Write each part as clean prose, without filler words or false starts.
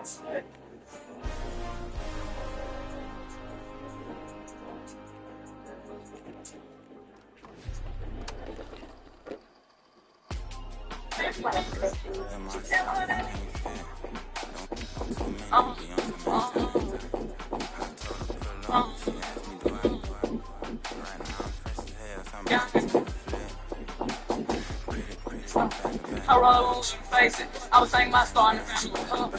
I roll on face it. I was thinking my starting to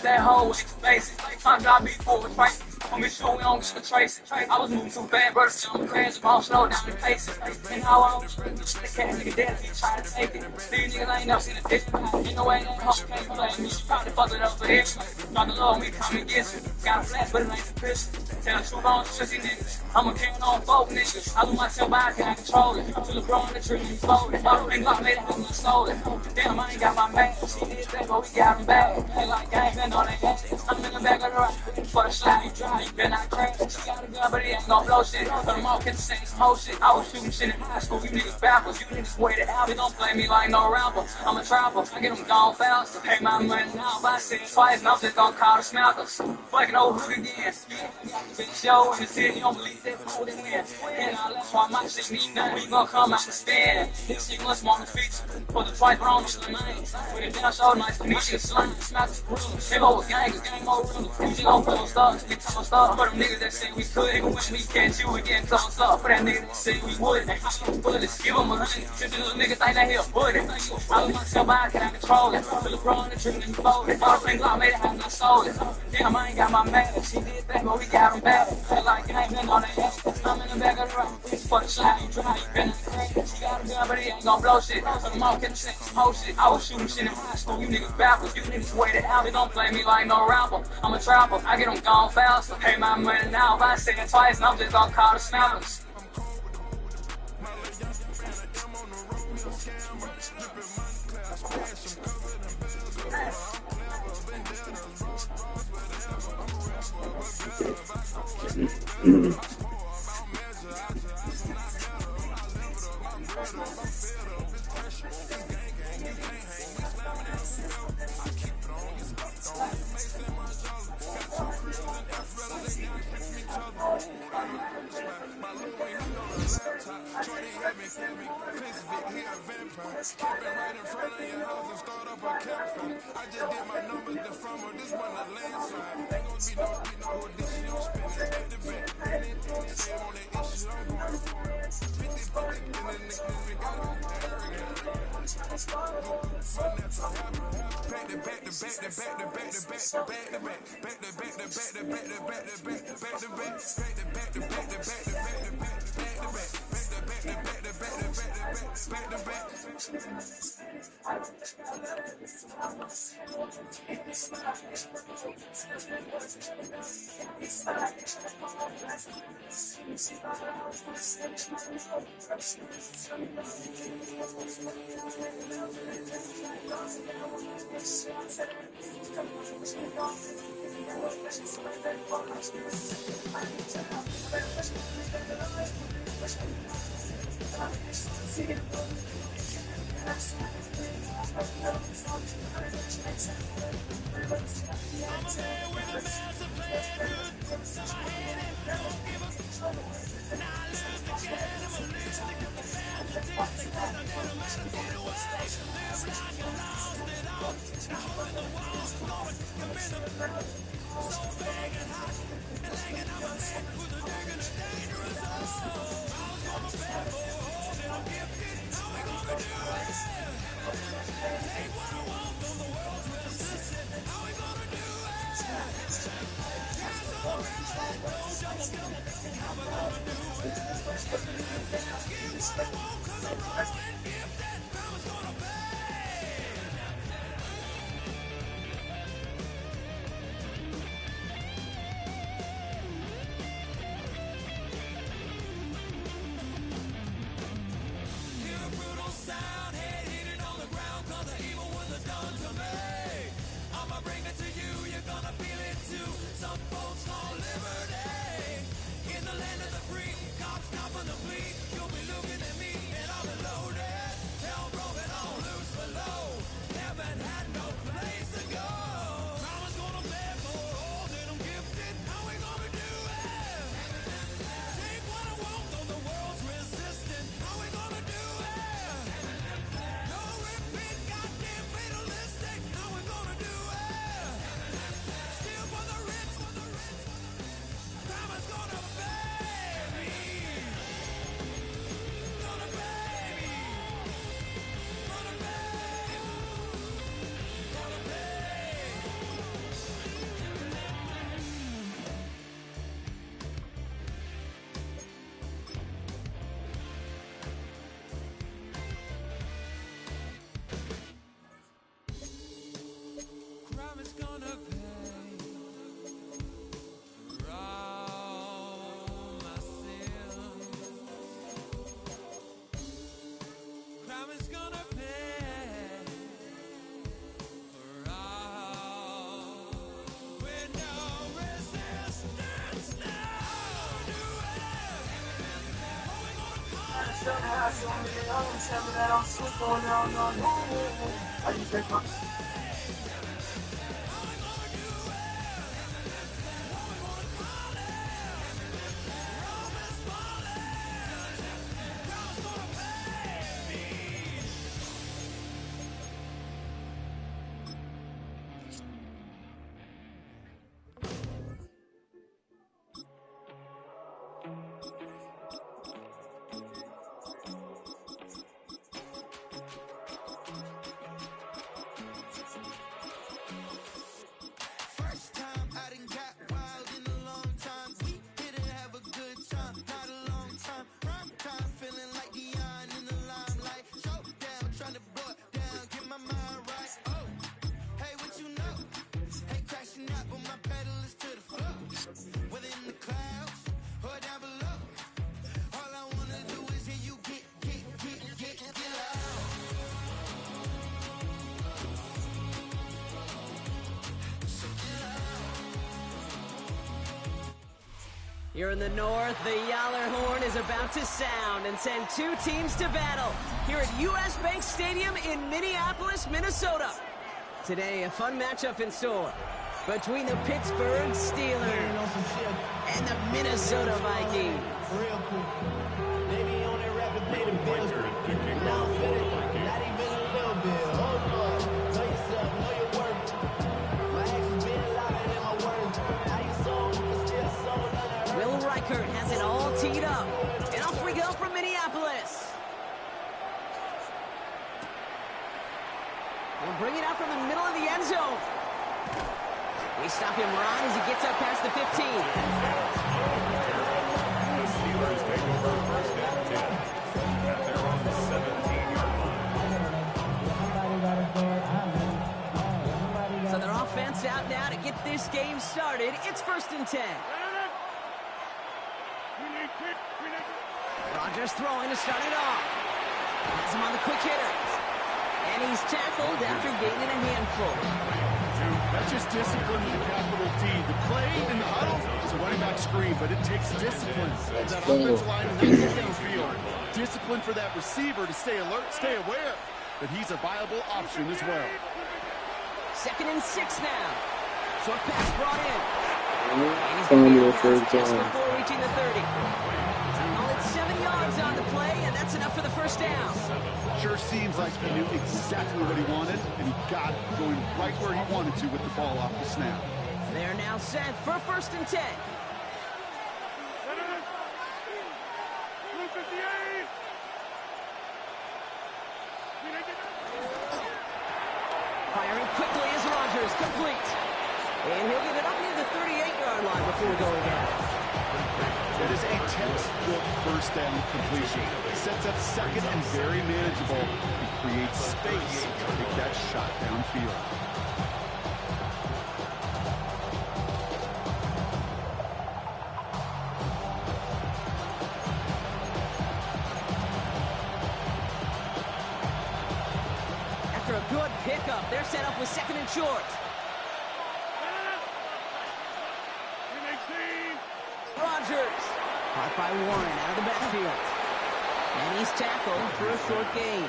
that whole way to face it. My job before was right. On me sure we don't get the trace it. I was moving too bad, brother, still on the crash, I'm all slow down the pace it. And how I was the cat nigga dead if he try to take it. These niggas ain't never seen a dick. You know, ain't that home can't blame me. She probably fucked it up for this. Drop the low, me come and get you. Got a flash, but it ain't a pistol. Tell the truth on sissy niggas. I'ma carry on folk niggas. I do myself by, I can't control it. Till the bro in the tree, he's folded. And Glock made it have me sold it. Damn, I ain't got my man. She did that, but we got him back. Ain't like gang, been on that ass. I'm in the back of the right for the slide. You been out crash. She got a gun, but he ain't gon' blow shit. But I'm all catch the same whole shit. I was shooting shit in high school. You niggas backwards. You niggas waited out. They don't play me like no rapper. I'm a trapper. I get them gone fast. Pay my money now. If I say it twice, and I'm just gon' call the smackers. Fucking old hood again. Big show in the city. You don't believe that, but hold it in. And that's why my shit mean nothing. We gon' come out and stand. This shit must want to fix it. For the twice, but I don't the name. With it down, show nice to me. She slime. Smack the room. They go with gang. Cause gang more real. You gon' put on stuff. Get tough stuff. For them niggas that say we could. Even when we catch you again, tough stuff. For that nigga that say we would. They hot bullets. Give him a hundred. Since the little nigga think that he a bullet. I lose myself by, can I control it? Till the bro in the tree, and fold it. All the things I made it have no soul it. Damn, I ain't got my man. She did that, but we got him back. Feel like it ain't been on that ass. I'm in the back of the rock. For the shot, you dry, you been in the crack. She got a gun, but he ain't gon' blow shit. So the mom kept saying some whole shit. I was shooting shit in high school. You niggas backwards. You niggas waited out. They don't play me like no rapper. I'm a trapper. I get them gone faster. Pay my money now. If I say it twice, and I'm just gon' call the snappers. Here in the north, the Yaller horn is about to sound and send two teams to battle here at US Bank Stadium in Minneapolis, Minnesota. Today, a fun matchup in store between the Pittsburgh Steelers and the Minnesota Vikings. Real cool. Maybe on that rapid pay the bills. Now finish. Not even a little bit. Oh boy. Know yourself, know your worth. My actions being louder than my words. Now you sold, but still sold under. Will Reichert has it all teed up. And off we go from Minneapolis. We'll bring it out from the middle of the end zone. We stop him right as he gets up past the 15. The Steelers take over first and 10 at their own 17-yard line. So their offense out now to get this game started. It's first and 10. Rodgers throwing to start it off. Has him on the quick hitter. And he's tackled after gaining a handful. That's just discipline with a capital D. The play in the huddle is a running back screen, but it takes discipline of that offensive line and not get downfield. Discipline for that receiver to stay alert, stay aware that he's a viable option as well. 2nd and 6 now. Short pass brought in. And he's Fumble going to first just down. before reaching the 30. Call it 7 yards on the play, and that's enough for the first down. Sure seems like he knew exactly what he wanted, and he got it going right where he wanted to with the ball off the snap. They're now set for first and 10. Firing quickly as Rodgers, complete. And he'll get it up near the 38-yard line before going out. It is a textbook first down completion. Sets up second and very manageable. He creates space to take that shot downfield. After a good pickup, they're set up with 2nd and short. Rodgers. Caught by Warren out of the backfield. And he's tackled for a short gain.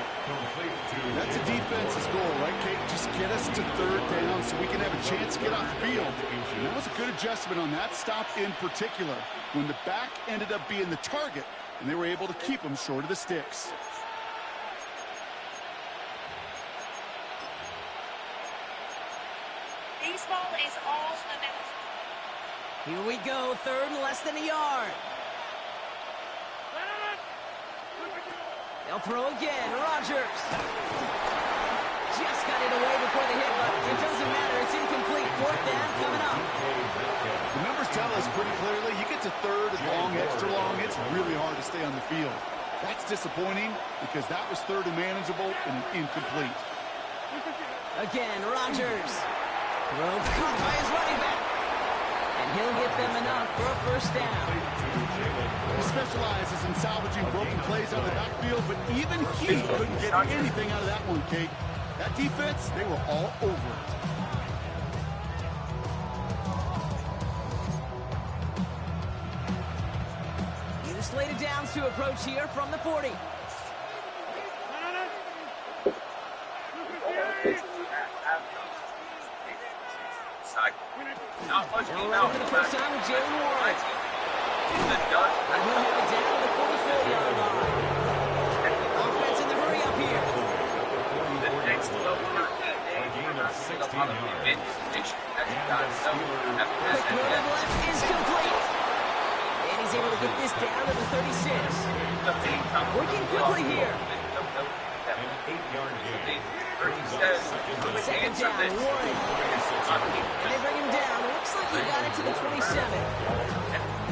That's a defense's goal, right, Kate? Just get us to 3rd down so we can have a chance to get off the field. And that was a good adjustment on that stop in particular, when the back ended up being the target, and they were able to keep him short of the sticks. Baseball is all about. Here we go, 3rd and less than a yard. They'll throw again, Rodgers. Just got it away before the hit, but it doesn't matter, it's incomplete. 4th down coming up. The numbers tell us pretty clearly, you get to 3rd and long, extra long, it's really hard to stay on the field. That's disappointing because that was 3rd and manageable and an incomplete. Again, Rodgers. Throw caught by his running back. And he'll get them enough for a first down. He specializes in salvaging broken plays out of the backfield, but even he couldn't get anything out of that one, Kate. That defense, they were all over it. slated downs to approach here from the 40. Not much Now running for the first time with Jalen Warren. And he'll have it down to the 44-yard line. Offense in the hurry up here. Quick throw to the left is complete. And he's able to get this down to the 36. Working quickly here. Second down, Warren. And they bring him down. Looks like he got it to the 27.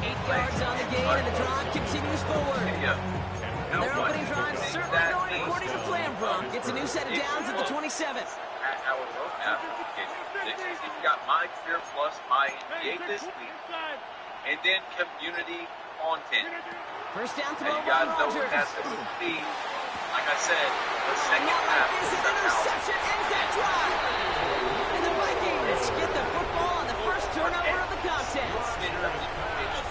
8 yards on the gain, and the drive continues forward. And their opening drive certainly going according to plan, Bronk. Gets a new set of downs at the 27. You've got My Career Plus, My NBA this week, and then community content. First down throw And you by guys know what that's Rogers. going to be. Like I said, the second Not like half this, is an the interception ends that drive. And the Vikings get the football on the first turnover of the contest.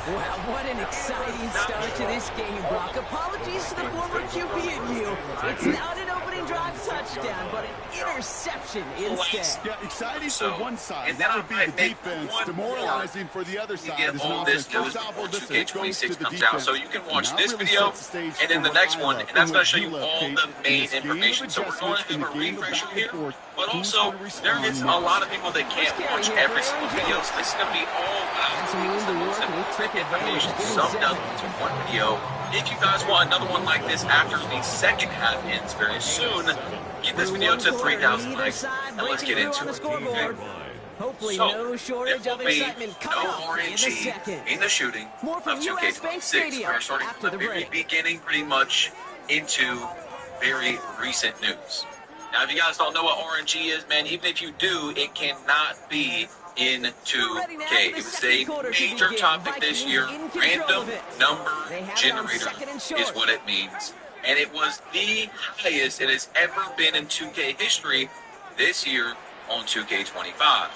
Wow, what an exciting start to this game, Brock. Apologies to the former QB in you. It's not an opening drive touchdown, but an interception instead. Yeah, exciting for one side. And then That would be I the make defense. one Demoralizing for the other You side. get As an all offense. this news First off, before listen, it goes 2K26 to the comes out. defense. So you can watch Now this really video sets the stage and then for the next what one, I and that's going to show love you left, all Kate, the in main this game of information. So we're going to do a adjustments, in the game of refresher back here, and forth. but Who's also gonna respond there is a next? lot of people that can't watch every single video. So this is going to be all about Some room to work, and he took advantage information of getting summed set. up into one video. If you guys want another one like this after the second half ends very soon, get this video to 3,000 likes, and let's get into it. Scoreboard. Hopefully So, no shortage there of will be excitement coming no up in the RNG second. in the shooting More of from US Bank 2K26. Stadium We're starting after from the the very break. beginning, pretty much into very recent news. Now, if you guys don't know what RNG is, man, even if you do, it cannot be in 2K. It was a major topic this year. Random number generator is what it means. And it was the highest it has ever been in 2K history this year on 2K25.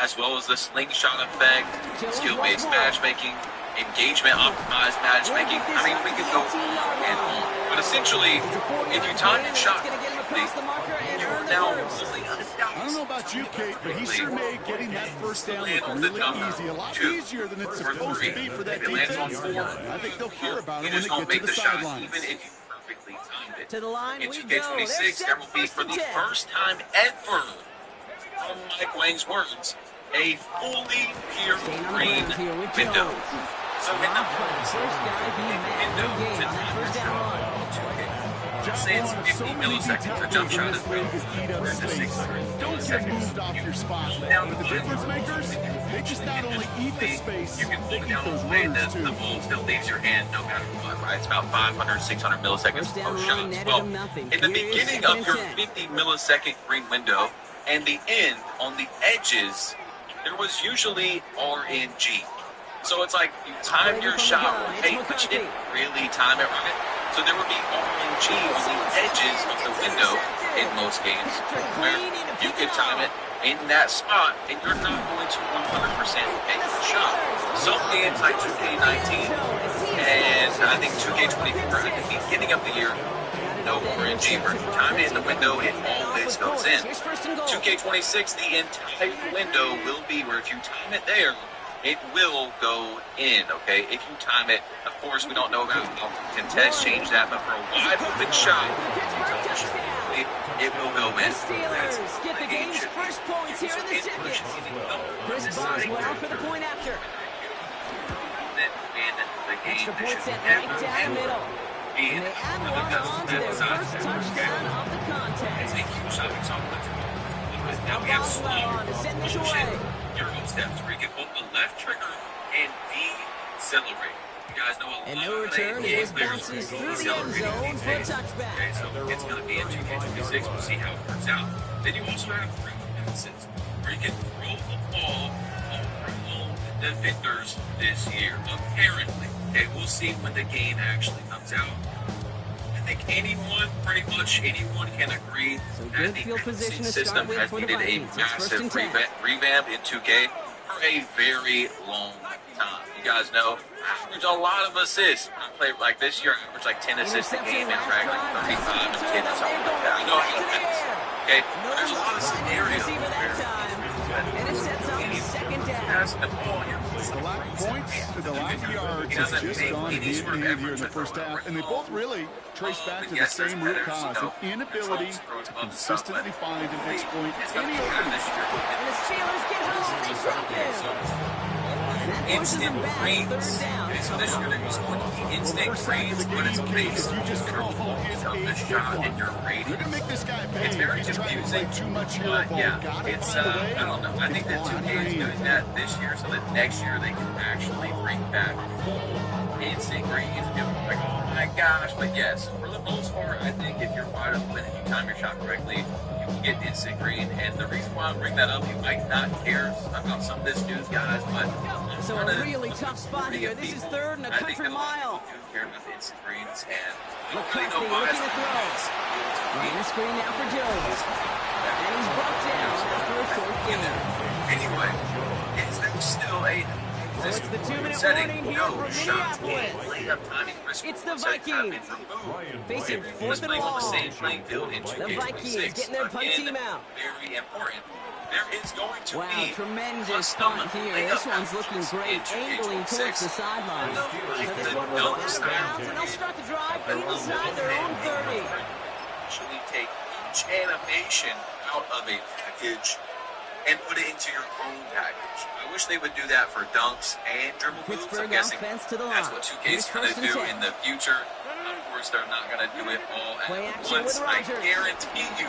As well as the slingshot effect, skill-based matchmaking, engagement-optimized matchmaking. I mean, we could go on and on. But essentially, if you time your shot correctly, you are now fully I don't know about you, Kate, but he sure made getting that first down look really easy. A lot easier than it's supposed to be for that defense. I think they'll hear about you it when just they don't get to make the the shot, sidelines. even if you perfectly timed it. To the line In we go. 2K26, there will be, for the first time ever, from Mike Wang's words, a fully pure Staying on the green ground here with window. Jones. So in the First guy being mad. No gain on that first down run. say it's 50 milliseconds, a jump shot is real. Where's the 600? Don't get moved off your spot. But the difference makers, they just not only eat the space, You can they hold it eat down those all the way, runners the too. ball still leaves your hand no matter what, right? It's about 500, 600 milliseconds First down post run, shots. netted Well, him nothing. in the Here's beginning second of and your 10. 50 millisecond green window and the end on the edges, there was usually RNG. So it's like you timed your shot right, but you didn't really time it right. So there would be RNG on the edges of the window in most games, where you could time it in that spot, and you're not going to 100% make the shot. Some games like 2K19 and I think 2K24 at the beginning of the year, no RNG. For time it in the window, it always goes in. 2K26, the entire window will be where if you time it there, it will go in, okay? If you time it, of course, we don't know about how contests change that, but for a wide open shot, it will go in. The Steelers get the game's first points here in the second. Chris Boswell for the point after. Extra point set right down the middle. And they add one on to their first touchdown of the contest. Now we have Boswell on to send this away. Euro steps where you can hold the left trigger and decelerate. You guys know a lot And no of return, NBA as this players bounces will through the end decelerate zone these for a days. touchback. Okay, so it's going to be in 2K26. We'll see how it works out. Then you also have three passes where you can throw the ball over the defenders this year, apparently. Okay, we'll see when the game actually comes out. I think pretty much anyone can agree So that good the field position to system start with has for the needed a Vikings. It's first massive and 10. revamp in 2K. a very long time. You guys know, I average a lot of assists. I play like this year, I average like 10 assists a game and drag like 35 and 10 or something like that. I know how to pass. Okay, but there's a lot of scenarios And it sets up second down. The lack of points and the lack of yards has just gone hand in hand here in the first half, and they both really trace back to the same root cause, an inability to consistently find and exploit any opening. And the Steelers get home, they drop him. That pushes them back, third down. So this year they're just going to be instant grades, but it's based you just call his on the shot and your You're rating. gonna make this guy pay. It's very He's trying to confusing, play too much hero but ball. yeah, Gotta it's find a way I don't know. I think that 2K is doing that this year so that next year they can actually bring back instant grades and be like, oh my gosh. But yes, for the most part, I think if you're wide open and you time your shot correctly, you can get instant green. And the reason why I bring that up, you might not care about some of this news, guys, but So a really tough spot here. This is third and a country mile. I do care about the instant greens, and we don't McCarthy really know why. looking to throw. Running the screen now for Jones. And he's brought down after a short gain. Anyway, is there still a So it's the 2-minute setting? warning here No from shots. Minneapolis. Layup timing risk It's the setting have been Vikings. removed. Facing Just fourth and playing on the long. same playing field in The 2K26. Vikings getting their punt Again, team out. very important. There is going to Wow, be tremendous custom punt here. layup This one's looking packages great, in angling 2K26. towards the sideline. So this one will go out of bounds, and they'll start the drive inside their own 30. Actually take each animation out of a package and put it into your own package. I wish they would do that for dunks and dribble moves. I'm Pittsburgh guessing offense to the that's line. what 2K is going to do in the future. Of course, they're not going to do it all Play at action once. with I Rodgers. guarantee you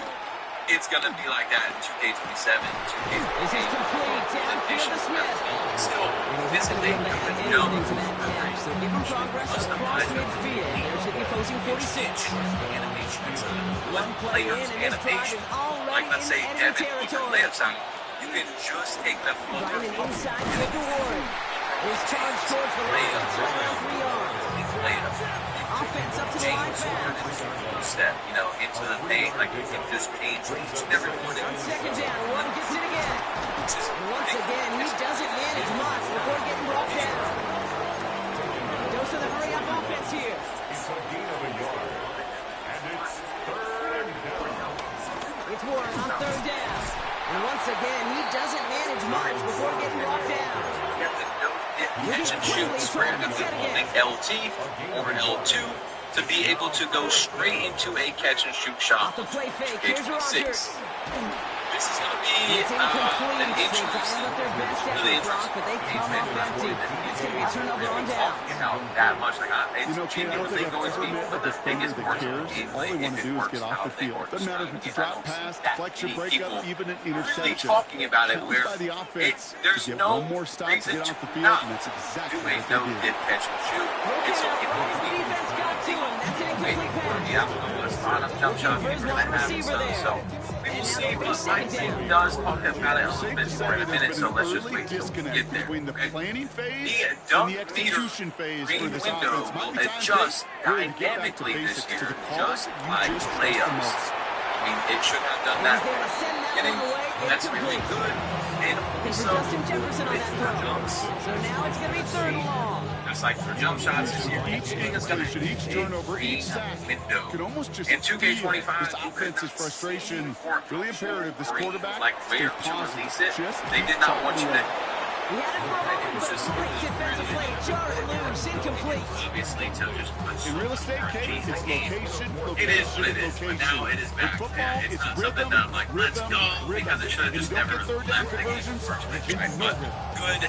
it's going to be like that in 2K27, 2K28. This is complete. Downfield to Smith. Still, this is a Anything to that catch. So give him progress across midfield. There to the opposing 46. One play in, and this drive is already like, let's say, in enemy Devin Booker territory. layups out. You can just take them Running inside, give the Ward. His charge towards the line. It's right around 3 yards. Offense up to the line fast. Step, into the paint, like you can just paint each and every one. On second down, one gets it again. And once again, he doesn't manage much before getting brought down. Dose of the hurry-up offense here. It's a gain of a yard. And it's third down. It's Warren on third down. And once again, he doesn't manage much before getting brought down. Catch and shoot square to be holding LT over L2 to be able to go straight into a catch and shoot shot. Off the play fake, here's Rodgers. This is going to be It's an incomplete. They interesting, dialed up their best really effort block, but they come up empty. It's going to be a turnover on down. That much, like You know, Kate, I don't think I've ever met a defender that cares. All they want to do is get off the field. Doesn't matter if it's a drop pass, deflection, breakup, even an really interception. talking about it Challenged where by the offense there's to get no one more stop to reason get to off the field, not and that's exactly do a what they no did. dip catch and shoot. And so it will be Defense got to him. That's an incomplete pass. yeah, a lot of jump shots First wide receiver there. so we will see, but I think he does talk about it a little bit more in a minute, so let's just wait till we disconnect get there. between the Okay? planning phase The and dunk the execution phase for green this window offense. Might will be time adjust to really get back to dynamically this basics, to year, the calls just you like just trust the layups. most. I mean, it should have done He's that there from to send the that beginning. one away. That's really Incomplete. good. And Looking for also, Justin Jefferson on with that your throw. dunks, So now it's going to be third and long. just like for jump shots this year, Each it's going to incompletion, each be turnover, a each sack window. could almost just In 2K25, feel this offense's frustration. Really imperative. This quarterback like stay where to positive. release it. Just They did not want you to. He had it for a moment, was but just great defensive play. Jarred loose, incomplete. Obviously, to just punch In real estate, Kate, energy in it's the game. location, It is what location, it is, but location. now it is In back. football, Yeah, it's it's not rhythm, something that I'm like, let's rhythm, go, rhythm. because it should have And just you don't never get third down left the game conversions, for it to you try. get But no good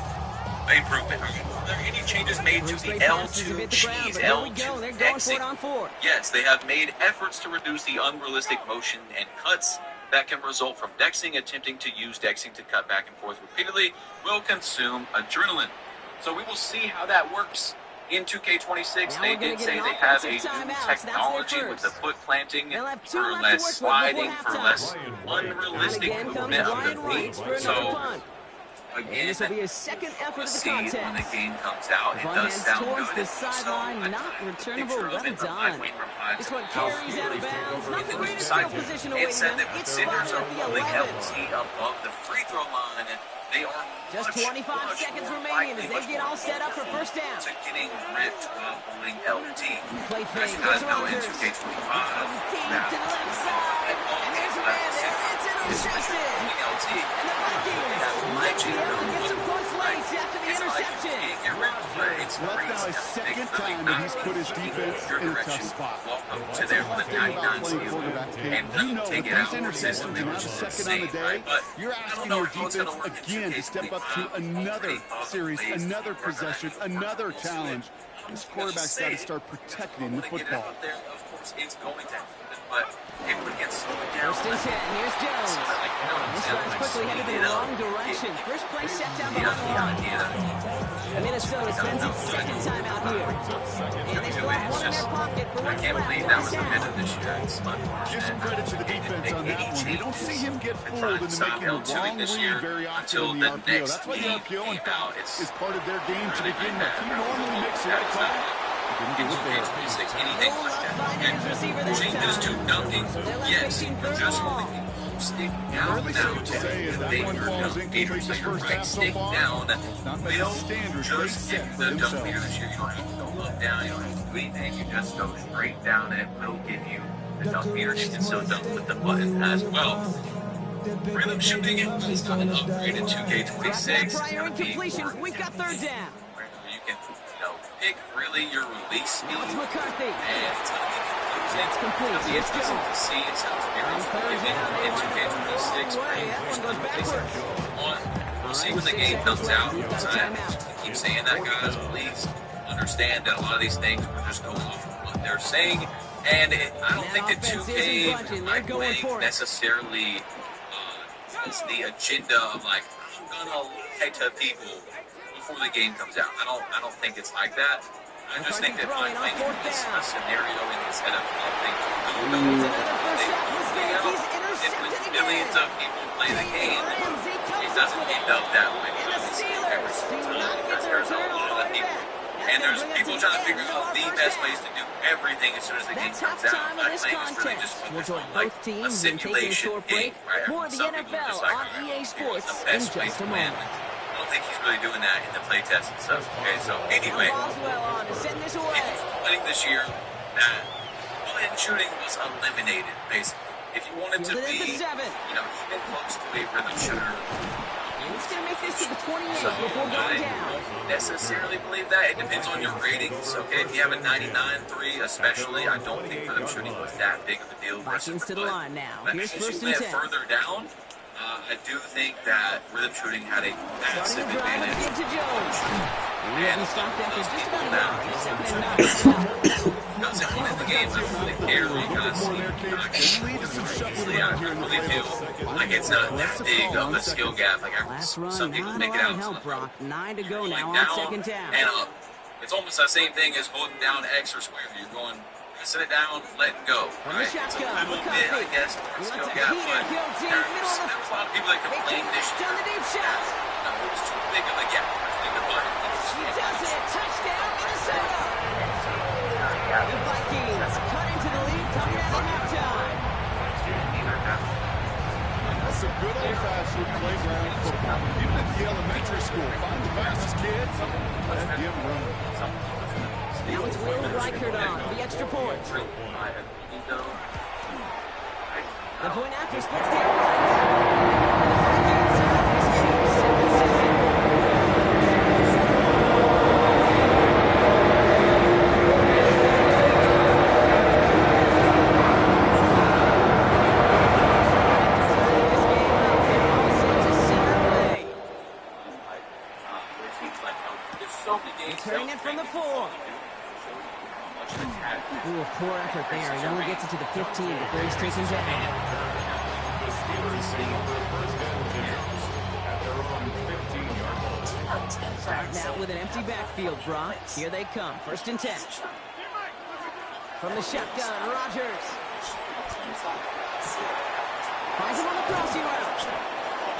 improvement. Are there any changes made to the Straight passes have L2 hit the ground, cheese, but here we go. L2 They're going for exit? it on fourth. Yes, they have made efforts to reduce the unrealistic motion and cuts that can result from dexing. Attempting to use dexing to cut back and forth repeatedly will consume adrenaline. So we will see how that works in 2K26. Now they we're gonna did get say an they have a offensive new timeout, so that's their technology with the first. foot planting They'll have two for left to less work with before sliding, for halftime. less And unrealistic again comes movement of the Ryan Wright feet. for another So punt. And again, this will be his second effort we'll of the see when the contest. game comes out. It Ball does heads sound towards good. the And also, sideline, I not took a returnable. picture of Well it from my done. point from high This to one house. carries out of bounds. Not the greatest field position It awaiting said them. that It's contenders spotted are at the holding 11. LT above the free throw line they are Just 25 seconds remaining as they get all set up for first down. To getting ripped while holding LT. Play fake. Guys It's know in Rodgers. 2K25 Deep to the left side. And there's a man there. It's intercepted. LT. And the Vikings might be able to get some points late after the interception. Well, that's now his second time that he's put his defense in a tough spot. Welcome to their About playing quarterback game. You know, with these interceptions and now the second on the day, you're asking your defense again to step up to another series, another possession, another challenge. This quarterback's got to start protecting the football. It's going to happen, but it would get slowed down. First and 10. Here's Jones. This drive's quickly headed in the wrong direction. First play set down behind the line. Minnesota spends its second time out here. And they still have one in their pocket for what's I can't left believe of that the was the half. end of this year. It's fun. Give some credit to the defense on that one. You don't see him get fooled into making the wrong read very often in the RPO. That's why the RPO, in fact, is part of their game to begin with. He normally makes the right call. Didn't do it there. Anything like that. Changes to nothing. Yes, just stick down. Early safe to say is that one falls incomplete this first half so far. It's not by the standards they set for themselves. You don't have to go look down. You don't have to do anything. You just go straight down. It will give you the dump meter. You can still dump with the button as well. Rhythm shooting is not an upgrade in 2K26. Prior incompletion. We've got third down. You can, pick really your release speed. Now it's McCarthy. And it's going to get That's complete. It'll be interesting to see. It sounds very confusing in 2K26. That one goes backwards. We'll see when the game comes out. I keep saying that, guys. Please understand that a lot of these things are just going off of what they're saying. And I don't think that 2K microwave necessarily is the agenda of like, I'm going to lie to people before the game comes out. I don't think it's like that. I just think that my playing is a scenario instead of something. If millions of people play the game, it doesn't end up that way. There's a lot of people. And there's people trying to figure out the best ways to do everything as soon as the game comes out. I think it's really just focused on like a simulation game, right? Some people are just like, EA Sports the best way to win. I don't think he's really doing that in the playtest and stuff. Okay, so anyway, playing this year, that button shooting was eliminated, basically. If you wanted to be, even close to a rhythm shooter, he's going to make this to the 28 so before going down. I don't necessarily believe that. It depends on your ratings, okay? If you have a 99.3 especially, I don't think rhythm shooting was that big of a deal. Vikings to the line now. But Here's as first you and get 10. further down, I do think that rhythm shooting had a massive advantage. To Jones. And stopped after just about a now, yard. Second and 9. doesn't win the game, I don't really care. You kind of see, I really feel like it's not that big of a skill gap. Like Last run, some people not make a it lot out. of help, Brock. 9 to go now Down on second down. and up. It's almost the same thing as holding down X or square. You're going, sit it down, let it go. Right? It's a little bit, I guess, of a skill gap, but there was a lot of people that complained this year. Down the deep shot. It was too big of a gap between the button. She does it. Touchdown, Minnesota. The Vikings cut into the lead coming out of halftime. That's a good old-fashioned playground football. Even at the elementary school, find the fastest kids, let them run. Now it's Will Reichert on for the extra point. The point after splits the uprights. Turning it from the 4. Ooh, poor effort there. He only gets it to the 15 before he's taken down. Now with an empty backfield, Brock. Here they come. First and 10. From the shotgun, Rodgers. Finds him on the crossing route.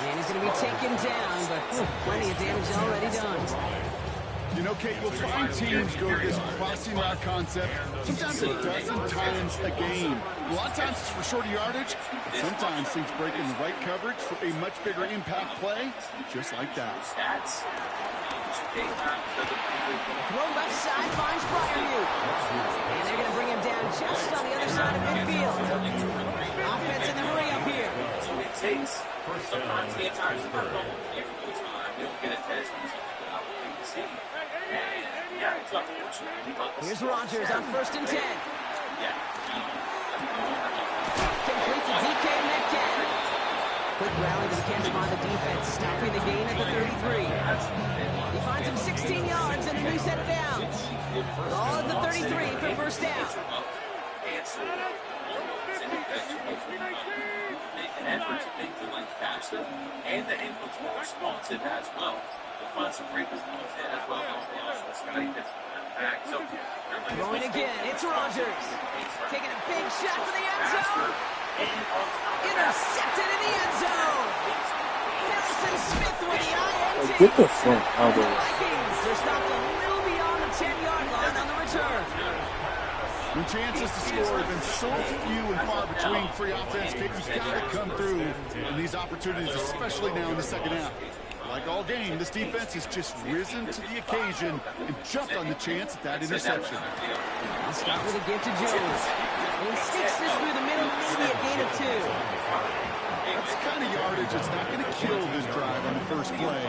And he's going to be taken down, but plenty of damage already done. You know, Kate, you'll find teams go to this crossing route concept sometimes a dozen times a game. A lot of times it's for shorter yardage, but sometimes things break in the right coverage for a much bigger impact play, just like that. Throw left side finds Fryermuth. And they're going to bring him down just on the other side of midfield. Offense in the hurry up here. Sometimes the entire time, you don't get a test. Here's Rodgers on 1st and 10. Complete to DK Metcalf. Quick rally to the catch by the defense, stopping the gain at the 33. He finds him 16 yards and a new set of downs. All at the 33 for first down. And the inputs more responsive as well. We'll find some great response as well. Throwing again, it's Rodgers. Taking a big shot for the end zone. Intercepted in the end zone. Nelson Smith with the INT. Get the front out of The it. Vikings are stopped a little beyond the 10-yard line on the return. When chances to score have been so few and far between for your offense, Kate, you've got to come through in these opportunities, especially now in the second half. Like all game, this defense has just risen to the occasion and jumped on the chance at that interception. I'll start with a give to Jones. And he sticks this through the middle, maybe a gain of 2. That's the kind of yardage that's not going to kill this drive on the first play,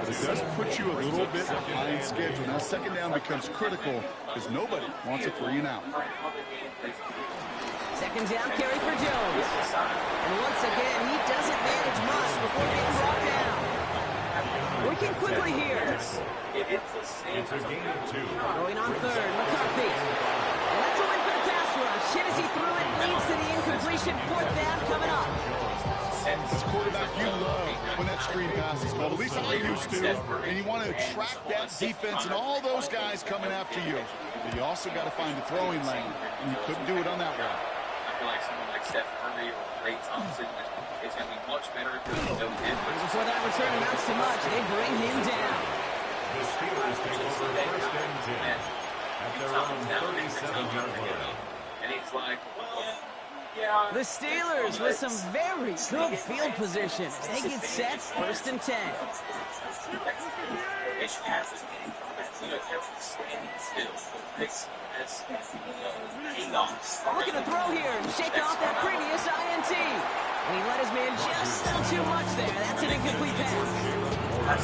but it does put you a little bit behind schedule. Now second down becomes critical because nobody wants a 3 and out. Second down carry for Jones. And once again, he doesn't manage much before getting brought down. Working quickly here. It's a gain of 2. Going on 3rd, McCarthy. And that's a win for the pass rush. Hit as he threw it, leads to the incompletion. 4th down coming up. As a quarterback, you love when that screen pass is called. At least I used to. And you want to attract that defense and all those guys coming after you. But you also got to find the throwing lane, and you couldn't do it on that one. I feel like someone like Steph Curry or Ray Thompson is going to be much better if they don't hit. Before that return amounts to much, they bring him down. The Steelers take over 1st and 10 at their own 37-yard line. And he's like, The Steelers with some very good field position. They get set, 1st and 10. Looking to throw here and shake off that previous INT. And he let his man just a little too much there. That's an incomplete pass.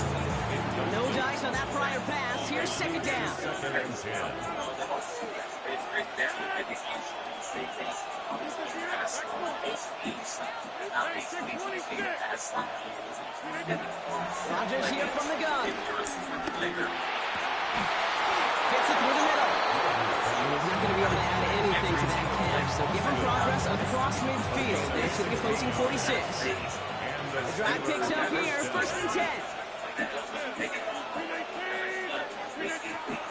No dice on that prior pass. Here's second down. Rodgers here from the gun. Gets it through the middle. He's not going to be able to add anything to that catch, so give him progress across midfield. Next to the opposing 46. The drive picks up here, 1st and 10.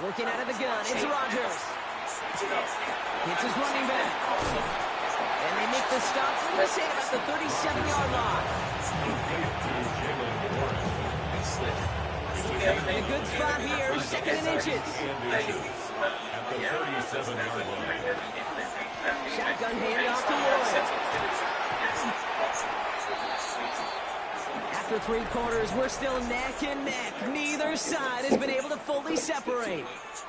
Working out of the gun, it's Rodgers. Hits his running back. And they make the stop, let's say about the 37-yard line. In a good spot here, 2nd and inches. At the 37-yard line. Shotgun handoff to Warren. After 3 quarters, we're still neck and neck. Neither side has been able to fully separate.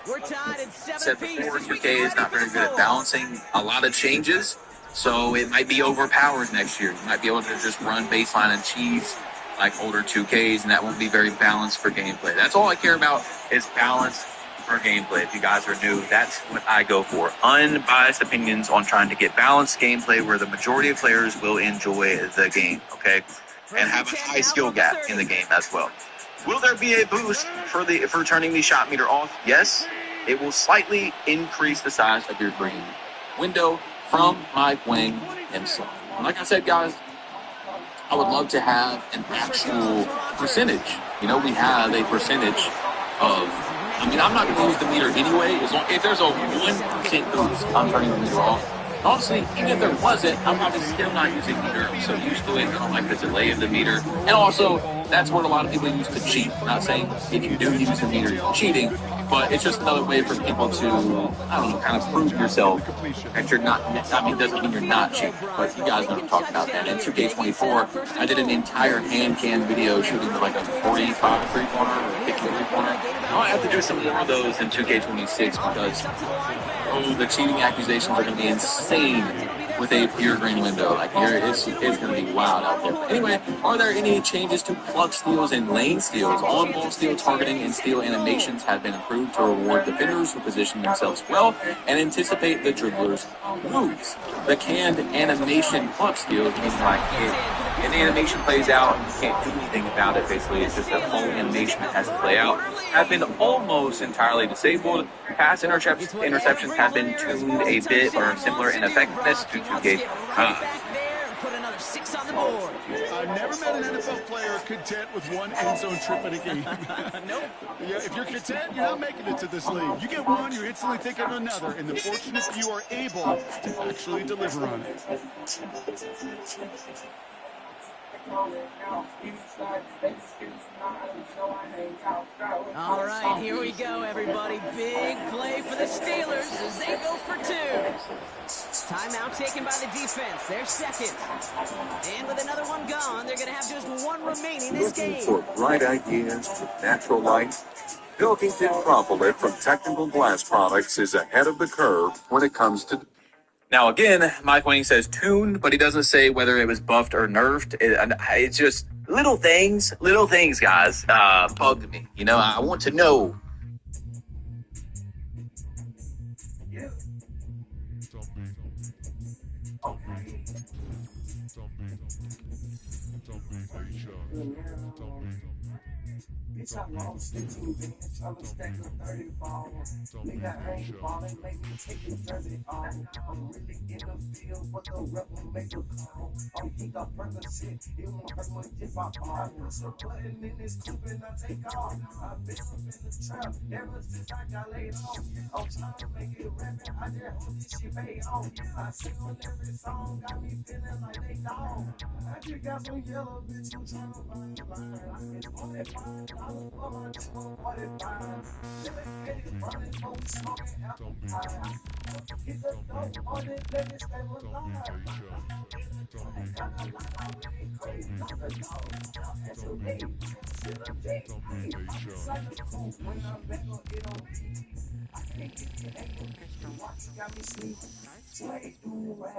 We're tied at 7 said apiece. before, UK is not very good at balancing a lot of changes, so it might be overpowered next year. You might be able to just run baseline and cheese like older 2Ks, and that won't be very balanced for gameplay. That's all I care about is balance for gameplay. If you guys are new, that's what I go for. Unbiased opinions on trying to get balanced gameplay where the majority of players will enjoy the game, okay? And have a high skill gap in the game as well. Will there be a boost for turning the shot meter off? Yes. It will slightly increase the size of your green window from Mike Wang himself. And like I said, guys, I would love to have an actual percentage. You know, we have a percentage of, I mean, I'm not going to use the meter anyway. As long if there's a 1% boost, I'm turning the meter off. Honestly, even if there wasn't, I'm probably still not using meter. I'm so used to it. I don't like the delay of the meter. And also, that's what a lot of people use to cheat. I'm not saying if you do use the meter, you're cheating, but it's just another way for people to, I don't know, kind of prove yourself that you're not, I mean, it doesn't mean you're not cheating, but you guys know what I'm talking about, man. In 2K24, I did an entire hand cam video shooting with like a 45 three-pointer or 50 three-pointer. I'll have to do some more of those in 2K26 because the cheating accusations are going to be insane with a pure green window. Like, it's going to be wild out there. But anyway, are there any changes to pluck steals and lane steals? On-ball steal targeting and steal animations have been improved to reward defenders who position themselves well and anticipate the dribbler's moves. The canned animation pluck steals, meaning like an animation plays out and you can't do anything about it. Basically, it's just a whole animation that has to play out. Have been almost entirely disabled. Pass interceptions have been tuned a bit or similar in effectiveness to 2K. I've never met an NFL player content with one end zone trip in a game. Nope. Yeah, if you're content, you're not making it to this league. You get one, you're instantly thinking of another, and the fortunate few are able to actually deliver on it. All right, here we go, everybody. Big play for the Steelers as they go for two. Timeout taken by the defense. They're second. And with another one gone, they're going to have just one remaining this game. For bright ideas with natural light, Pilkington Propolit from Technical Glass Products is ahead of the curve when it comes to. Now, again, Mike Wayne says tuned, but he doesn't say whether it was buffed or nerfed. It's just little things, guys, bugged me. You know, I want to know. Bitch, I lost 15 bands, trying to stack a 30 ball. Nigga, I ain't ballin', make me take your jersey off. I'm really in the field, but the rebel make a call. I'm geeked up Percocet, it won't hurt much if I fall. Push a button in this coupe and I take off. I've been up in the trap ever since I got laid off. I'm trying to make it rapping, I just hope this shit pay off. I sing on every song, got me feeling like they dog. I just got some yellow bitch, I'm trying to find a line. I can $45. For my 245, dedicated running, but we smoking apple pie. Hit the dope on it, let it stay alive. Got a lot of really crazy, got the dog, SOD, sit a dick, it's like a cool when I'm back on it on me. I can't get the angle, watch got me sleeping. Slay do rap,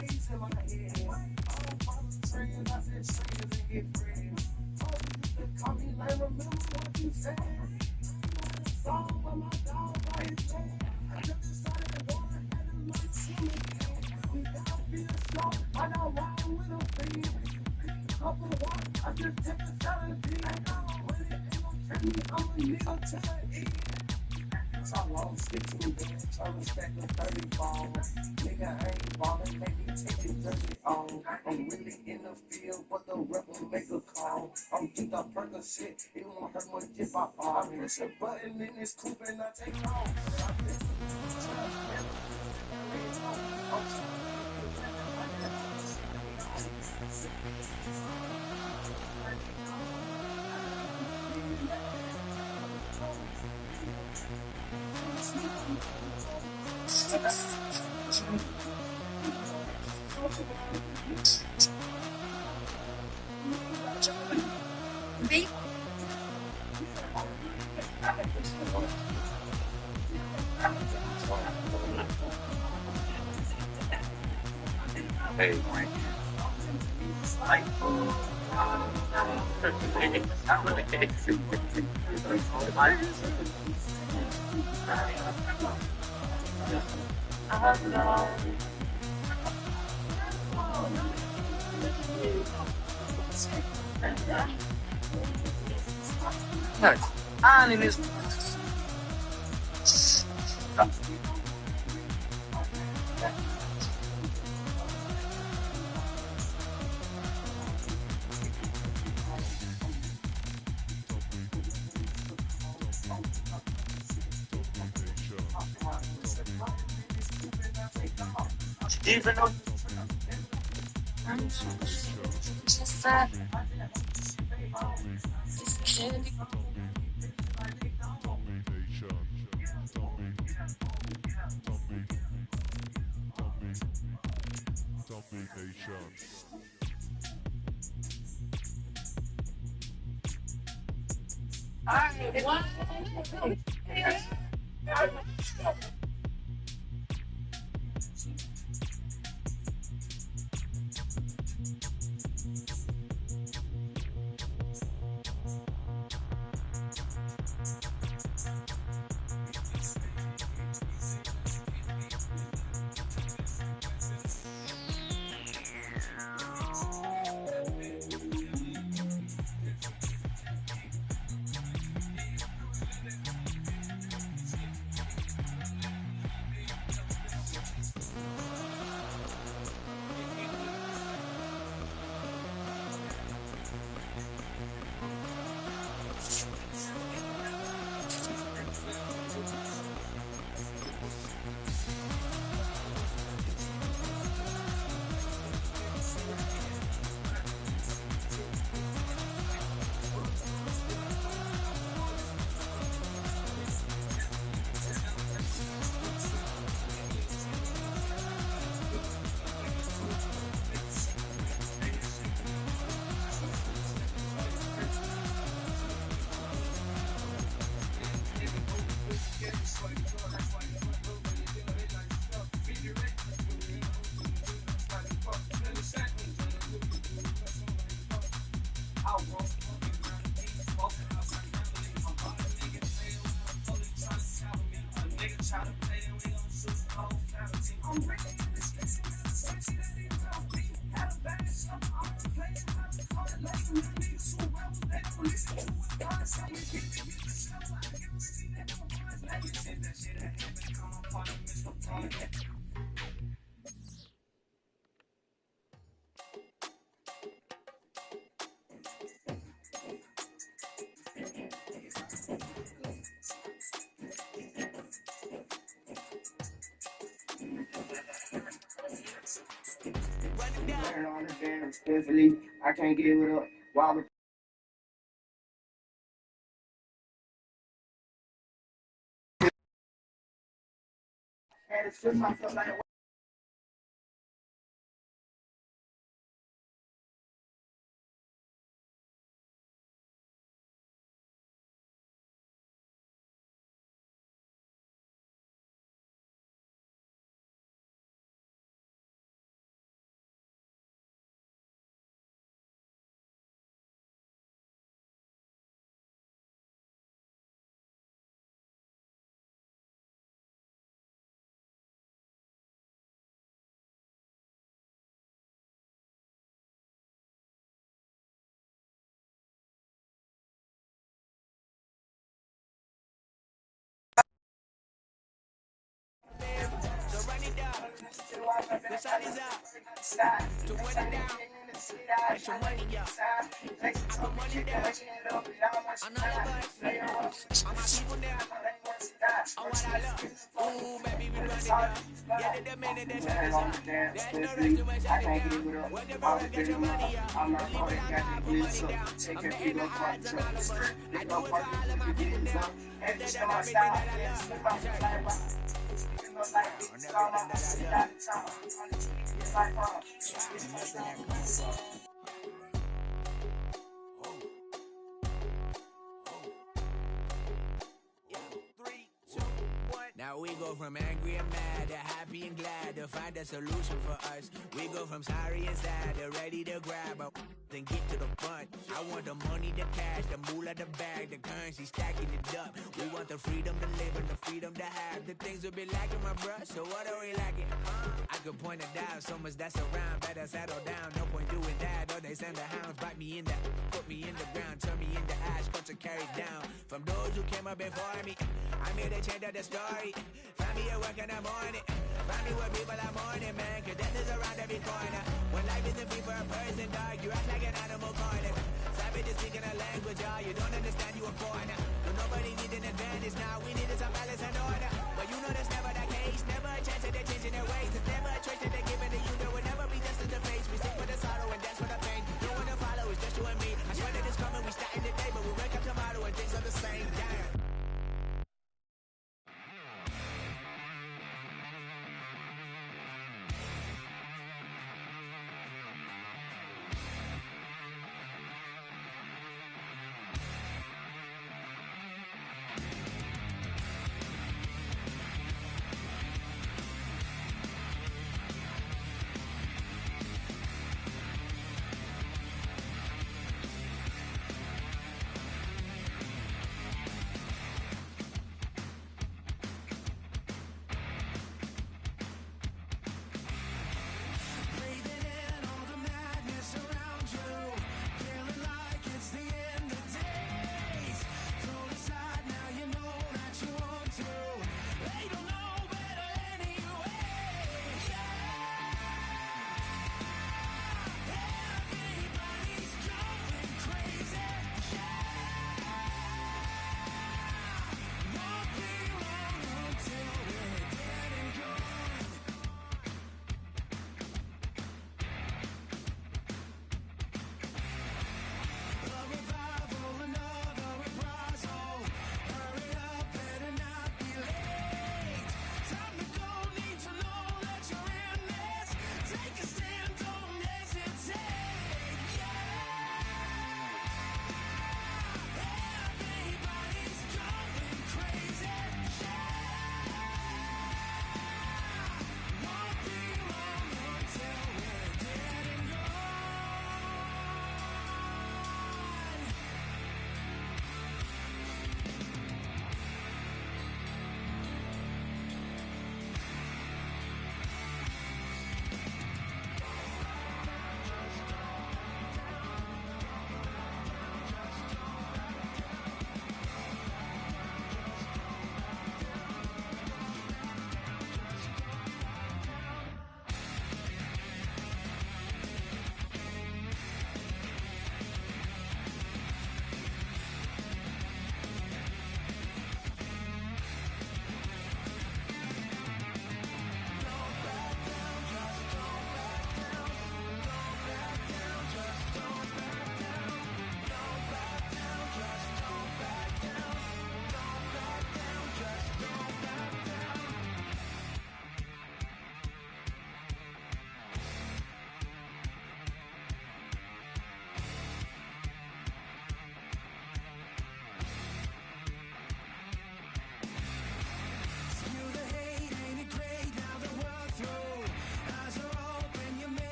waves in my head. I don't follow trends, I said trends and get friends. Call me like, remember what you said. Song with my dog by his head. I just decided to water had him like swim again. We gotta be a show, I got riding with a friend. Couple of watch, I just take a salad. I got with it, ain't no candy, I'm a nigga to the end. I lost 15 bands, trying to stack a 30 ball. Nigga, I ain't ballin', make me take your jersey off. I'm really in the field, but the rebel make a call. I'm geeked up Percocet, it won't hurt much if I fall. I push a button in this coupe and I take off. Hey, Frank. On in his. Even though on the damn stiffly, I can't give it up. While the had to strip myself like The sun is up. To run it down. Get your money up. I put money down. On all of us. On my people now. On what I love. Ooh, baby, we run it down. Get it the minute the sun is up. There's no rush to shut it down. Work the road, get your money up. Believe it or not, I put money down. I'm betting the odds on all of us. I do it for all of my people now. If they done everything that I love. Now we go from angry and mad to happy and glad to find a solution for us. We go from sorry and sad to ready to grab a then get to the front. I want the money, the cash, the moolah, the bag, the currency, stacking it up. We want the freedom to live and the freedom to have the things we'll be lacking, my bruh. So what are we lacking? I could point it out, so much that's around. Better settle down, no point doing that. Or they send the hounds, bite me in the, put me in the ground, turn me into ash, cut to carry down. From those who came up before me, I'm here to change up the story. Find me at work in the morning. Find me where people are mourning, man. Cause death is around every corner. When life isn't free for a person, dog, you act like an animal corner. Savage is speaking a language, y'all. You don't understand, you a foreigner. But nobody needs an advantage now. We needed some balance and order. But you know that's never the case. Never a chance that they're changing their ways. It's never a choice that they're giving.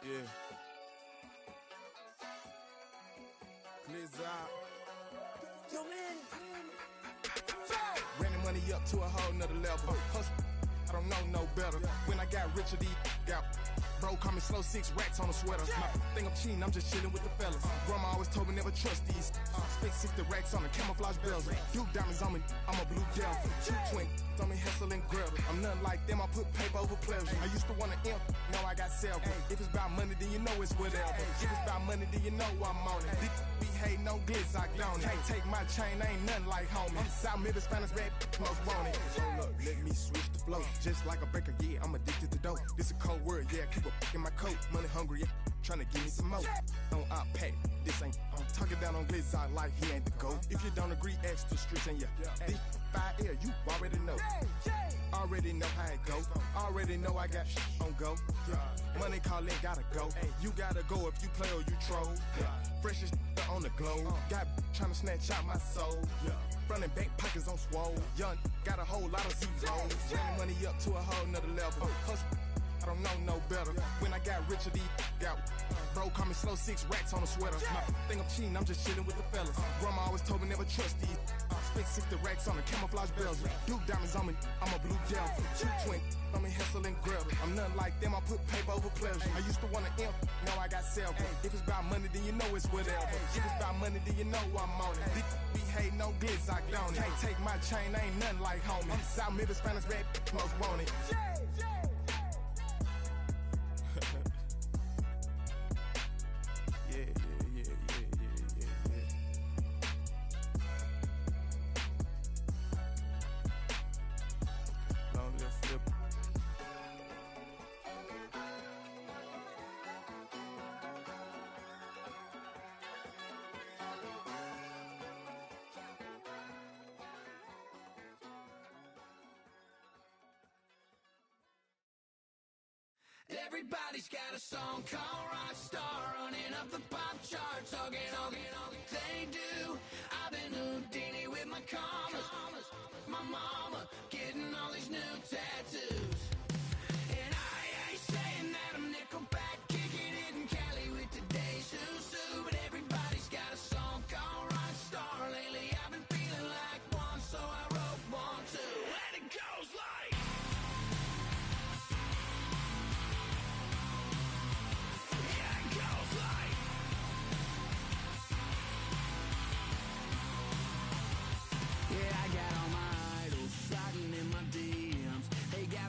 Yeah. Clears out. Running money up to a whole nother level. Hustle, I don't know no better. When I got richer, these got. Bro, call me slow, 6 racks on a sweater. My think I'm cheating, I'm just chilling with the fellas. Grandma always told me never trust these. Spent 60 racks on the camouflage bells. Duke diamonds on me, I'm a blue devil. 220 on me, hustle and grab. I'm nothing like them, I put paper over pleasure. I used to want to imp, now I got several. If it's about money, then you know it's whatever. If it's about money, then you know I'm on it. Be hating no glitz, I don't. Can't take my chain, ain't nothing like homie. South Middle Spanish red, most want it. Hold up, let me switch the flow. Just like a breaker, yeah, I'm addicted to dope. This a cold word, yeah, keep in my coat. Money hungry, yeah, tryna give me some more. On our pack, this ain't. I'm talking down on glitz, I like he ain't the GOAT. If you don't agree, ask the streets and yeah. This 5L, you already know. Already know how it go. Already know I got on go. Money calling, gotta go. You gotta go if you play or you troll. Freshest on the glow. Got tryna snatch out my soul. Running back pockets on swole. Young, got a whole lot of zeros. Running money up to a whole nother level. Hustle, I don't know no better. When I got richer, these got. Bro, call me slow, 6 racks on a sweater. My think I'm cheating, I'm just chilling with the fellas. Grandma always told me never trust these. Spent 60 racks on the camouflage bells. Duke diamonds on me, I'm a blue devil. 220 on me, hustle and grab. I'm nothing like them, I put paper over pleasure. I used to want to imp, now I got several. If it's about money, then you know it's whatever. If it's about money, then you know I'm on it. Be hating no glitz, I don't. Can't take my chain, ain't nothing like homie. South Middle Spanish red, most want it. Yeah. Long live Flip. Everybody's got a song called Rockstar, running up the pop charts, all they do. I've been Houdini with my commas, my mama getting all these new tattoos. And I ain't saying that I'm Nickelback, kicking it in Cali with today's Susu, but everybody's got a song called Rockstar. Lately I've been feeling like one, so I wrote one too. And it goes like. Yeah, I got all my idols sliding in my DMs. They got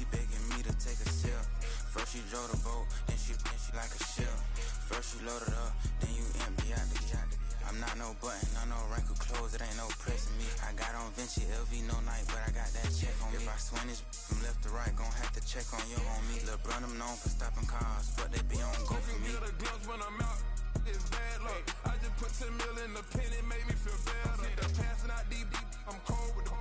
she begging me to take a sip. First you drove the boat, then she like a ship. First you load it up, then you empty out the I'm not no button, no wrinkled clothes, it ain't no pressing me. I got on Vinci LV, no night, but I got that check on me. If I swing this from left to right, gon' have to check on your homie. Lil' brother, I'm known for stopping cars, but they be on go for me. Get a glimpse when I'm out, it's bad luck. I just put 10 mil in the pen, it made me feel better. Passing out deep, I'm cold with the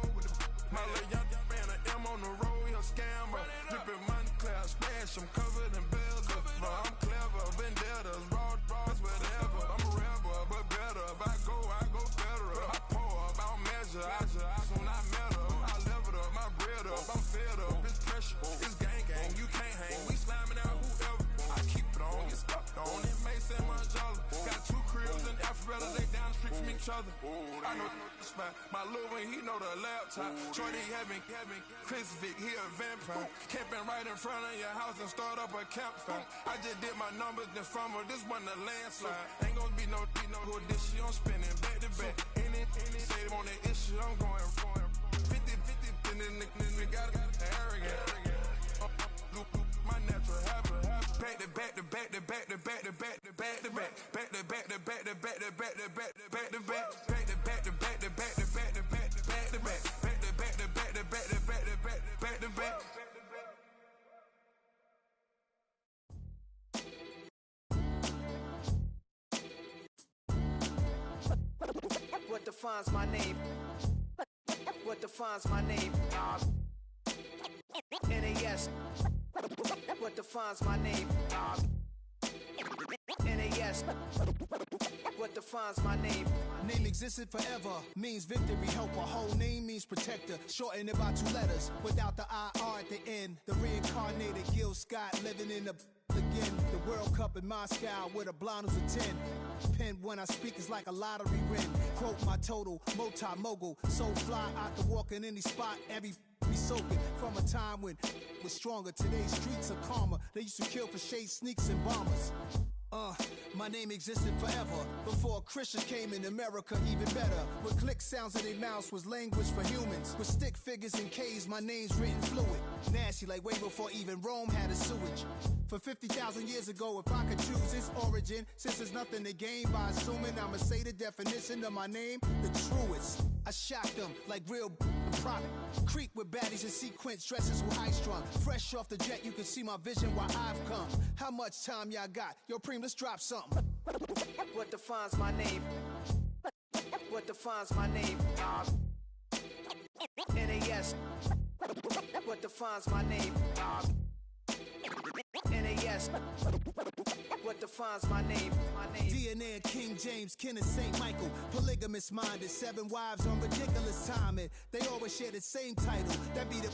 my little young man, an M on the road, he a scammer. Dripping money, clear splash, I'm covered in bells. I'm clever, vendettas, raws, whatever. I'm a rebel, but better. If I go federal. I pour up, I don't measure. I soon I met her. I leveled up, my bread up, I'm fed up. It's pressure, it's gang, you can't hang. We slamming out whoever. I keep it on, you stuck on. It may say Manjala. Got 2 cribs in Alpharetta, they down the street from each other. I know it's fine. My little one, he know the laptop. Shorty having Chris Vick, he a vampire. Camping right in front of your house and start up a campfire. I just did my numbers, then from her, this one a landslide. Ain't gonna be no good this shit, I'm spinning back to back. Any say they want that issue, I'm going 50, and then we got arrogant. My natural habit. Back to back to back to back to back to back to back to back. Back to back to back to back to back to back to back to back. Back to back to back to back to back to back to back to back. Back to back to back to back to back to back to back. What defines my name? What defines my name? NAS. What defines my name? NAS. What defines my name? Name existed forever, means victory, helper. Whole name means protector, shortened it by 2 letters, without the IR at the end. The reincarnated Gil Scott living in the again. The World Cup in Moscow with a blind who's a 10. Pen when I speak is like a lottery win. Quote my total, multi-mogul, so fly I can walk in any spot, every be soaking from a time when was stronger. Today's streets are calmer. They used to kill for shade sneaks and bombers. My name existed forever before Christians came in America, even better. With click sounds in their mouths was language for humans. With stick figures and K's, my name's written fluid. Nasty like way before even Rome had a sewage. For 50,000 years ago, if I could choose its origin, since there's nothing to gain by assuming, I'ma say the definition of my name, the truest. I shock them like real product. Creep with baddies in sequence, dresses with high strung. Fresh off the jet, you can see my vision where I've come. How much time y'all got? Yo, Preem, let's drop something. What defines my name? What defines my name? NAS. What defines my name? NAS. What defines my name? DNA of King James, kin of St. Michael. Polygamous minded, 7 wives on ridiculous timing. They always share the same title. That be the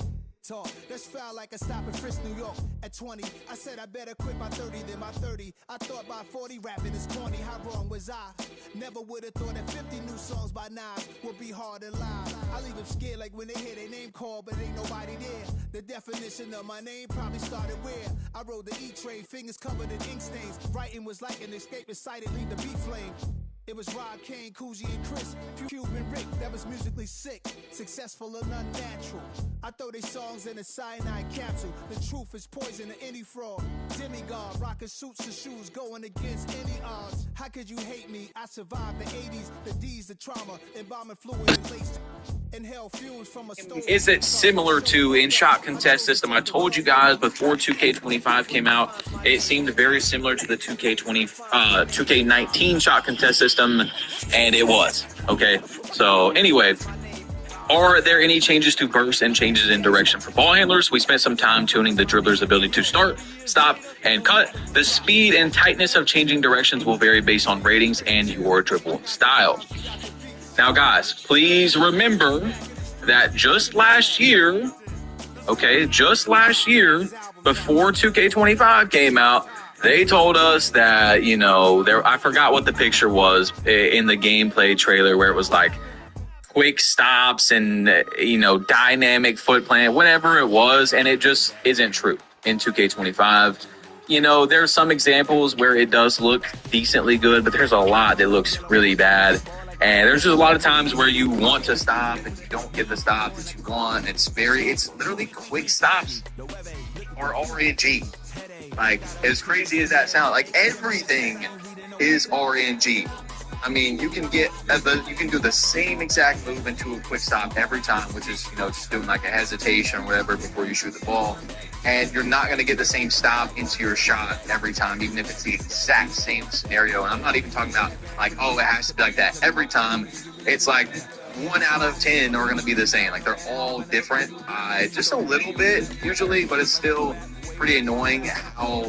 talk. That's foul like a stop in Frisk, New York. At 20, I said I better quit by 30 than by 30. I thought by 40 rapping is corny. How wrong was I? Never would have thought that 50 new songs by Nas would be hard to lie. I leave them scared like when they hear their name called, but ain't nobody there. The definition of my name probably started where I rode the E-train, fingers covered in ink stains. Writing was like an escape recited, leave the beat flame. It was Rob, Kane, Coogee, and Chris, Cuban Rick, that was musically sick, successful and unnatural. I throw they songs in a cyanide capsule. The truth is poison to any fraud. Demigod, rocking suits and shoes, going against any odds. How could you hate me? I survived the 80s, the D's, the trauma, embalming fluid and laced. Inhale fumes from a stove. Is it similar to in shot contest system? I told you guys before 2K25 came out, it seemed very similar to the 2K19 shot contest system, and it was. Okay, so anyway, are there any changes to burst and changes in direction for ball handlers? We spent some time tuning the dribbler's ability to start, stop, and cut. The speed and tightness of changing directions will vary based on ratings and your dribble style. Now, guys, please remember that just last year, before 2K25 came out, they told us that, you know, I forgot what the picture was in the gameplay trailer where it was like quick stops and, you know, dynamic foot plant, whatever it was, and it just isn't true in 2K25. You know, there's some examples where it does look decently good, but there's a lot that looks really bad. And there's just a lot of times where you want to stop and you don't get the stop that you want. It's literally quick stops or RNG. Like, as crazy as that sounds, like everything is RNG. I mean, you can do the same exact move into a quick stop every time, which is, just doing like a hesitation or whatever before you shoot the ball. And you're not going to get the same stop into your shot every time, even if it's the exact same scenario. And I'm not even talking about like, oh, it has to be like that every time. It's like 1 out of 10 are going to be the same. Like, they're all different, just a little bit usually, but it's still pretty annoying how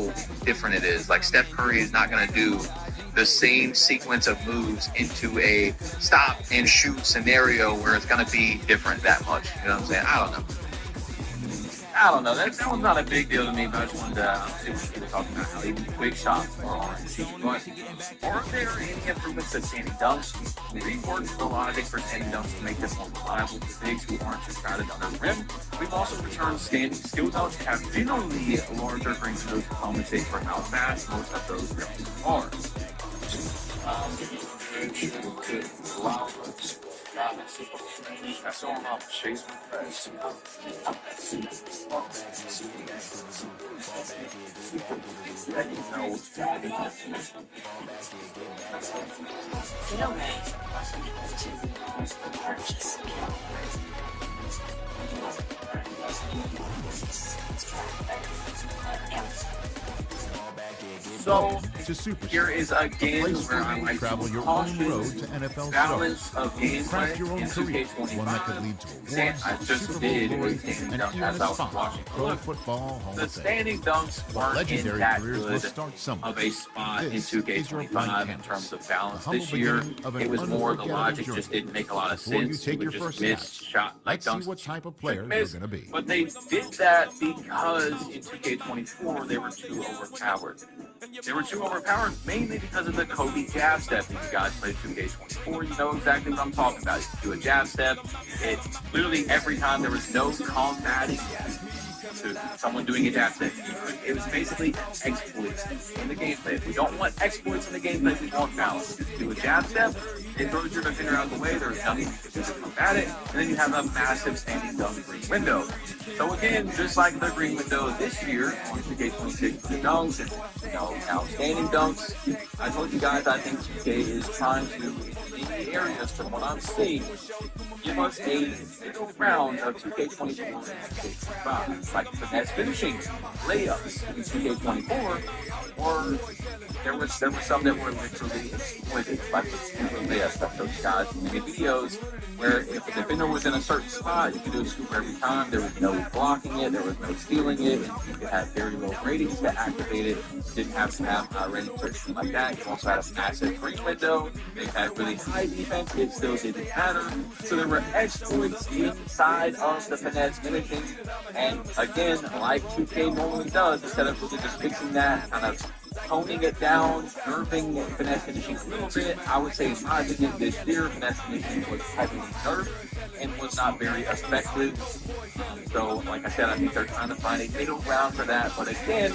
different it is. Like, Steph Curry is not going to do the same sequence of moves into a stop and shoot scenario where it's going to be different that much. You know what I'm saying? I don't know. That one's not a big deal to me, but I just wanted to see what people talking about how even quick shots are RNG. But are there any improvements to standing dunks? Reworked the logic for standing dunks to make them more reliable for bigs who aren't too crowded under the rim. We've also returned standing skill dunks have generally larger rings to compensate for how fast most of those dunks are. That's all I'm chasing. So here is a game where I like travel your own road to NFL balance of gameplay craft your own in career, 2K25. one that could lead to awards, I just Super Bowl did glory, everything and even as a I was spot watching. Pro Football Hall The of Fame. standing dunks But weren't in legendary that careers good must start somewhere. of a spot in This is your blank 2K25 in canvas. terms of balance The humble this year. beginning of an It was more the unforgettable logic journey. just didn't make a lot of Before you sense. take would your just first miss steps, shot like let's see dunks. what type of player you're Miss, going to be. but they did that because in 2K24 they were too overpowered. They were too overpowered mainly because of the Kobe jab step. If you guys played 2K24, you know exactly what I'm talking about. You do a jab step. It literally every time there was no combating to someone doing a jab step. It was basically exploits in the gameplay. If we don't want exploits in the gameplay, we want balance. Just do a jab step, it throws your defender out of the way, there's nothing you can do to combat it, and then you have a massive standing dunk green window. So again, just like the green window this year on 2K26 for the dunks and now standing dunks, I told you guys I think 2K is trying to, in the areas from what I'm seeing, give us a middle round of 2K24 and 2K25. Like finesse finishing, layups in 2K24, or there was some that were literally exploited, like the scuba layups. I showed you guys in many videos where if the defender was in a certain spot, you could do a scuba every time. There was no blocking it, there was no stealing it, and you could have very low ratings to activate it. You didn't have to have ratings or anything like that. You also had a massive green window. They had really high defense. It still didn't matter. So there were exploits inside of the finesse finishing. And again, like 2K normally does, instead of really just fixing that, kind of toning it down, nerfing finesse finishing a little bit, I would say in my opinion this year, finesse finishing was heavily nerfed and was not very effective. So like I said, I think they're trying to find a middle ground for that. But again,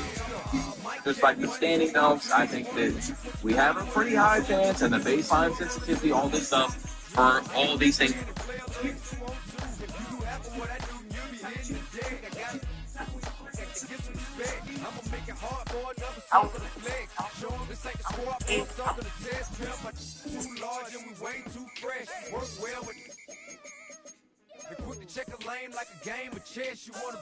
just like the standing dunks, I think that we have a pretty high chance and the baseline sensitivity, all this stuff, for all these things. Quick to check a lane like a game of chess. You wanna